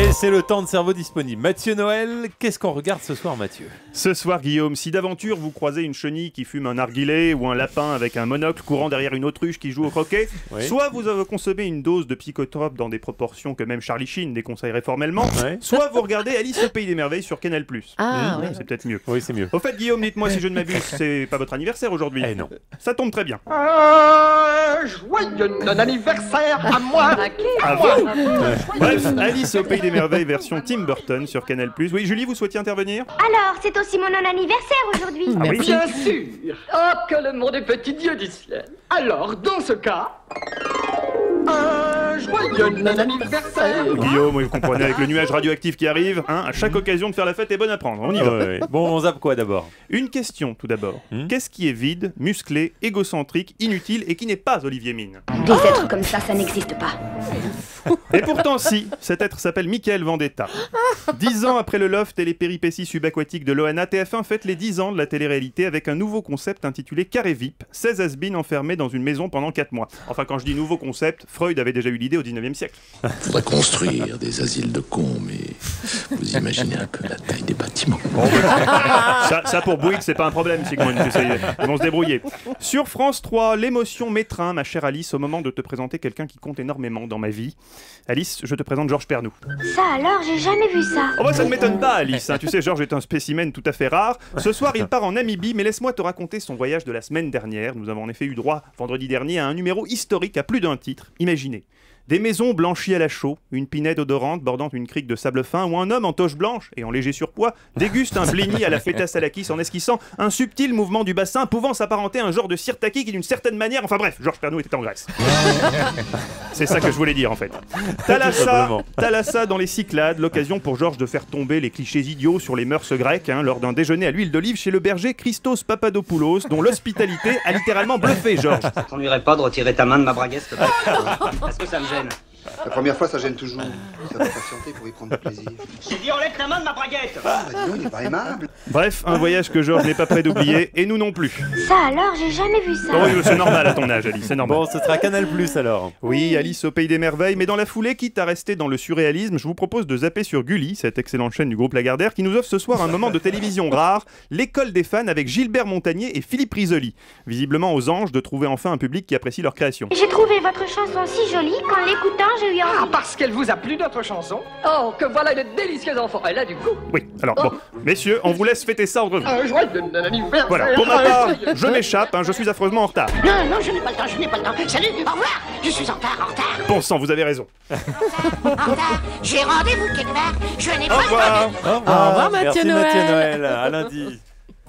Allez, c'est le temps de cerveau disponible. Mathieu Noël, qu'est-ce qu'on regarde ce soir, Mathieu? Ce soir, Guillaume, si d'aventure vous croisez une chenille qui fume un narguilé ou un lapin avec un monocle courant derrière une autruche qui joue au croquet, soit vous avez consommé une dose de psychotrope dans des proportions que même Charlie Sheen déconseillerait formellement, soit vous regardez Alice au Pays des Merveilles sur Canal+. C'est peut-être mieux. Oui, c'est mieux. Au fait, Guillaume, dites-moi si je ne m'abuse, c'est pas votre anniversaire aujourd'hui? Eh non. Ça tombe très bien. Joyeux non-anniversaire à moi. À vous. Bref, Alice au Pays des Merveilles version Tim Burton sur Canal+. Oui, Julie, vous souhaitiez intervenir? Alors, c'est aussi mon non-anniversaire aujourd'hui. Ah oui. Bien sûr. Oh, que le monde est petit, Dieu du ciel. Alors, dans ce cas, un joyeux non-anniversaire. Guillaume, vous comprenez, avec le nuage radioactif qui arrive, à chaque occasion de faire la fête est bonne à prendre. On y va. Bon, on zappe quoi d'abord? Une question tout d'abord. Qu'est-ce qui est vide, musclé, égocentrique, inutile et qui n'est pas Olivier Mine? Des êtres comme ça n'existe pas. Et pourtant si, cet être s'appelle Michael Vendetta. 10 ans après le Loft et les péripéties subaquatiques de Loana, TF1 fête les 10 ans de la télé-réalité avec un nouveau concept intitulé Carré VIP, 16 has-beens enfermés dans une maison pendant 4 mois. Enfin, quand je dis nouveau concept, Freud avait déjà eu l'idée au 19e siècle. Faudrait construire des asiles de cons, mais vous imaginez un peu la taille des bâtiments. Bon, ça pour Bouygues, c'est pas un problème, Sigmund, ils vont se débrouiller. Sur France 3, l'émotion m'étreint, ma chère Alice, au moment de te présenter quelqu'un qui compte énormément dans ma vie. Alice, je te présente Georges Pernou. Ça alors, j'ai jamais vu ça. Oh bah ça ne m'étonne pas, Alice, Tu sais, Georges est un spécimen tout à fait rare. Ce soir, il part en Namibie, mais laisse-moi te raconter son voyage de la semaine dernière. Nous avons en effet eu droit, vendredi dernier, à un numéro historique à plus d'un titre. Imaginez. Des maisons blanchies à la chaux, une pinède odorante bordant une crique de sable fin, ou un homme en toche blanche et en léger surpoids déguste un blini à la feta salakis en esquissant un subtil mouvement du bassin pouvant s'apparenter à un genre de sirtaki qui d'une certaine manière... Enfin bref, Georges Pernou était en Grèce. C'est ça que je voulais dire en fait. Thalassa dans les Cyclades, l'occasion pour Georges de faire tomber les clichés idiots sur les mœurs grecques lors d'un déjeuner à l'huile d'olive chez le berger Christos Papadopoulos, dont l'hospitalité a littéralement bluffé Georges. Ça t'ennuierait pas de retirer ta main de ma braguette, s'il te plaît? Est-ce que ça me gêne? La première fois, ça gêne toujours. Ça va patienter pour y prendre du plaisir. J'ai dit enlève ta main de ma braguette! Ah, bah dis donc, il est pas aimable. Bref, un voyage que Georges n'est pas prêt d'oublier, et nous non plus. Ça alors, j'ai jamais vu ça. Oh oui, c'est normal à ton âge, Alice, c'est normal. Bon, ce sera Canal+ alors. Oui, Alice au Pays des Merveilles, mais dans la foulée, quitte à rester dans le surréalisme, je vous propose de zapper sur Gulli, cette excellente chaîne du groupe Lagardère, qui nous offre ce soir un moment de télévision rare, l'école des fans avec Gilbert Montagnier et Philippe Risoli. Visiblement aux anges de trouver enfin un public qui apprécie leur création. J'ai trouvé votre chanson si jolie qu'en l'écoutant, j'ai eu envie. Ah, parce qu'elle vous a plu notre chanson? Oh, que voilà une délicieuse enfant. Elle a du goût. Oui, alors bon, messieurs, on vous laisse fêter ça entre vous. Un joyeux anniversaire. Voilà, pour ma part, je m'échappe, je suis affreusement en retard. Non, je n'ai pas le temps, je n'ai pas le temps. Salut, au revoir. Je suis en retard. Bon sang, vous avez raison. En retard. J'ai rendez-vous quelque part. Je n'ai pas le temps. Au revoir, Mathieu Noël. À lundi.